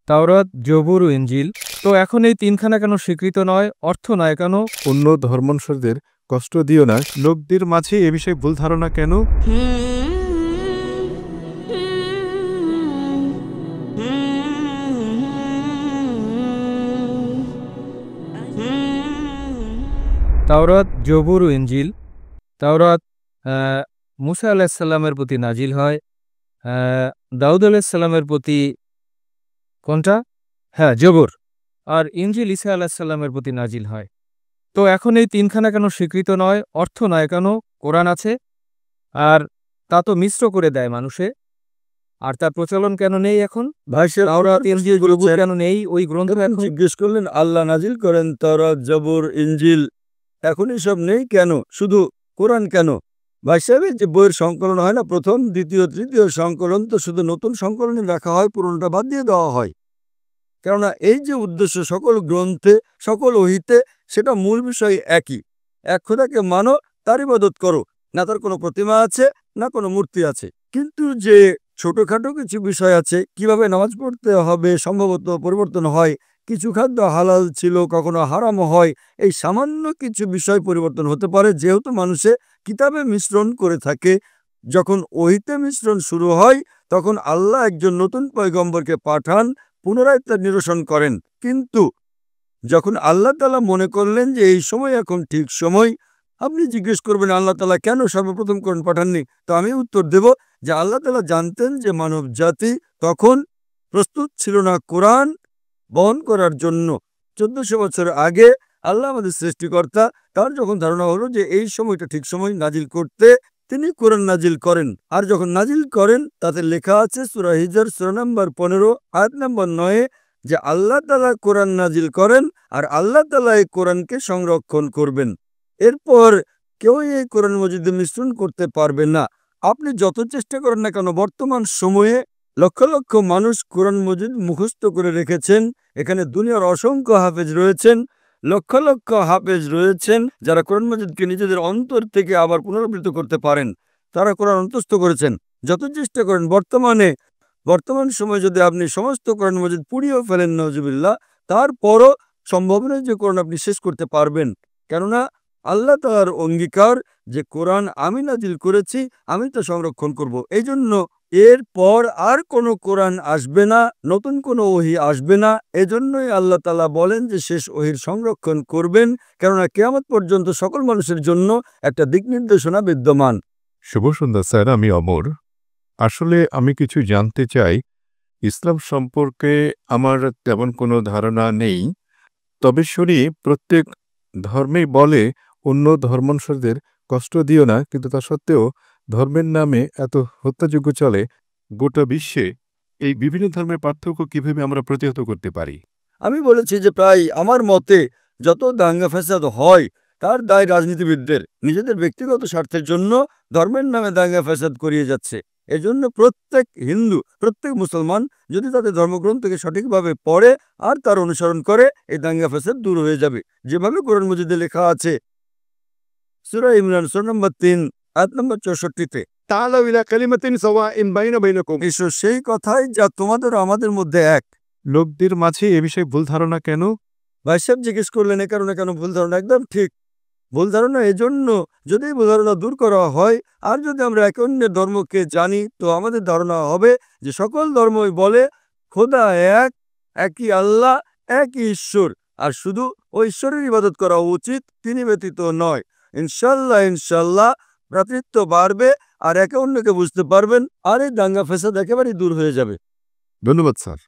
তাওরাত, জবুর ও ইনজিল। তো এখন এই তিনখানা কেন স্বীকৃত নয়, অর্থ নয় কেন? অন্য ধর্মানুসারীদের কষ্ট দিও না। লোকদের মাঝে এ বিষয়ে ভুল ধারণা কেন? তাওরাত, জবুর ও ইনজিল। তাওরাত মুসা আলাহিসাল্লামের প্রতি নাজিল হয়, দাউদ আলাহিসাল্লামের প্রতি। কোনটা? হ্যাঁ, জবুর। আর ইনজিল ঈসা আলাহিসাল্লামের প্রতি নাজিল হয়। তো এখন এই তিনখানা কেন স্বীকৃত নয়, অর্থ নয় কেন? কোরআন আছে, আর তা তো মিশ্র করে দেয় মানুষে। আর তার প্রচলন কেন নেই এখন? তাওরাত, ইনজিল, জবুর কেন নেই ওই গ্রন্থ? এখন জিজ্ঞেস করলেন, আল্লাহ নাজিল করেন তাওরাত, জবুর, ইনজিল, এখন এসব নেই কেন, শুধু কোরআন কেন? ভাই সাহেবের যে বইয়ের সংকলন হয় না, প্রথম, দ্বিতীয়, তৃতীয় সংকলন, তো শুধু নতুন সংকলনে রাখা হয়, পুরোনোটা বাদ দিয়ে দেওয়া হয়। কেননা এই যে উদ্দেশ্য সকল গ্রন্থে, সকল ওহীতে, সেটা মূল বিষয় একই। এক খোদাকে মানো, তার ইবাদত করো, না তার কোনো প্রতিমা আছে, না কোনো মূর্তি আছে। কিন্তু যে ছোটখাটো কিছু বিষয় আছে, কিভাবে নামাজ পড়তে হবে সম্ভবত পরিবর্তন হয়, কিছু খাদ্য হালাল ছিল কখনো হারাম হয়, এই সামান্য কিছু বিষয় পরিবর্তন হতে পারে, যেহেতু মানুষে কিতাবে মিশ্রণ করে থাকে। যখন ওহীতে মিশ্রণ শুরু হয়, তখন আল্লাহ একজন নতুন পয়গম্বরকে পাঠান, পুনরায় তার নিরসন করেন। কিন্তু যখন আল্লাহ তাআলা মনে করলেন যে এই সময় এখন ঠিক সময়, আপনি জিজ্ঞেস করবেন আল্লাহ তাআলা কেন সর্বপ্রথম কোরআন পাঠাননি? তো আমি উত্তর দেব যে আল্লাহ তাআলা জানতেন যে মানব জাতি তখন প্রস্তুত ছিল না কোরআন বহন করার জন্য। 1400 বছর আগে আল্লাহ আমাদের সৃষ্টিকর্তা, তার যখন ধারণা হলো যে এই সময়টা ঠিক সময় নাজিল করতে, তিনি কোরআন নাজিল করেন। আর যখন নাজিল করেন, তাতে লেখা আছে সূরা হিজর সূরা নম্বর 15 আয়াত নম্বর 9 যে আল্লাহ তাআলা কোরআন নাজিল করেন আর আল্লাহ তাআলা এই কোরআনকে সংরক্ষণ করবেন। এরপর কেউ এই কোরআন মজিদে মিশ্রণ করতে পারবে না। আপনি যত চেষ্টা করেন না কেন, বর্তমান সময়ে লক্ষ লক্ষ মানুষ কোরআন মজিদ মুখস্থ করে রেখেছেন। এখানে দুনিয়ার অসংখ্য হাফেজ রয়েছেন, লক্ষ লক্ষ হাফেজ রয়েছেন, যারা কোরআন মজিদকে নিজেদের অন্তর থেকে আবার পুনরাবৃত্ত করতে পারেন। তারা কোরআন অন্তস্থ করেছেন। যত চেষ্টা করেন, বর্তমান সময়ে যদি আপনি সমস্ত কোরআন মজিদ পুড়িয়েও ফেলেন, নওজুবিল্লাহ, তারপরও সম্ভব নয় যে কোরআন আপনি শেষ করতে পারবেন। কেননা আল্লাহ তাআলার অঙ্গীকার যে কোরআন আমি নাজিল করেছি, আমি তা সংরক্ষণ করব। এই জন্য এরপর আর কোনো কোরআন আসবে না, নতুন কোনো ওহী আসবে না। এজন্যই আল্লাহ তাআলা বলেন যে শেষ ওহীর সংরক্ষণ করবেন, কেননা কিয়ামত পর্যন্ত সকল মানুষের জন্য একটা দিক নির্দেশনা বিদ্যমান। শুভ সন্ধ্যা স্যার, আমি অমর। আসলে আমি কিছু জানতে চাই। ইসলাম সম্পর্কে আমার তেমন কোনো ধারণা নেই, তবে শুনি প্রত্যেক ধর্মেই বলে অন্য ধর্মানুসারীদের কষ্ট দিও না, কিন্তু তা সত্ত্বেও ধর্মের নামে এত হত্যাযজ্ঞ চলে গোটা বিশ্বে। এই বিভিন্ন ধর্মের পার্থক্য কিভাবে আমরা প্রতিহত করতে পারি? আমি বলেছি যে প্রায় আমার মতে যত দাঙ্গা ফ্যাসাদ হয়, তার দায় রাজনীতিবিদদের। নিজেদের ব্যক্তিগত স্বার্থের জন্য ধর্মের নামে দাঙ্গা ফ্যাসাদ করিয়ে যাচ্ছে। এজন্য প্রত্যেক হিন্দু, প্রত্যেক মুসলমান যদি তাদের ধর্মগ্রন্থকে সঠিকভাবে পড়ে আর তার অনুসরণ করে, এই দাঙ্গা ফ্যাসাদ দূর হয়ে যাবে। যেভাবে কোরআন মজিদে লেখা আছে সূরা ইমরান সূরা নম্বর 3 আয়াত নম্বর 64-তে, তাআলাউ ইলা কালিমাতিন সাওয়াইন বাইনা বাইনাকুম। ঈশ্বর সেই কথাই যা তোমাদের ও আমাদের মধ্যে এক। লোকদের মাঝে এ বিষয়ে ভুল ধারণা কেন? ভাই সাহেব জিজ্ঞেস করলেন এ কারণে কেন ভুল ধারণা? একদম ঠিক। ভুল ধারণা এজন্য, যদি ভুল ধারণা দূর করা হয় আর যদি আমরা একে অন্যের ধর্মকে জানি, তো আমাদের ধারণা হবে যে সকল ধর্মই বলে খোদা এক, একই আল্লাহ, একই ঈশ্বর, আর শুধু ওই ঈশ্বরের ইবাদত করা উচিত, তিনি ব্যতীত নয়। ইনশাল্লাহ ইনশাল্লাহ ভ্রাতৃত্ব বাড়বে আর একে অন্যকে বুঝতে পারবেন, আর এই দাঙ্গা ফেসাদ একেবারেই দূর হয়ে যাবে। ধন্যবাদ স্যার।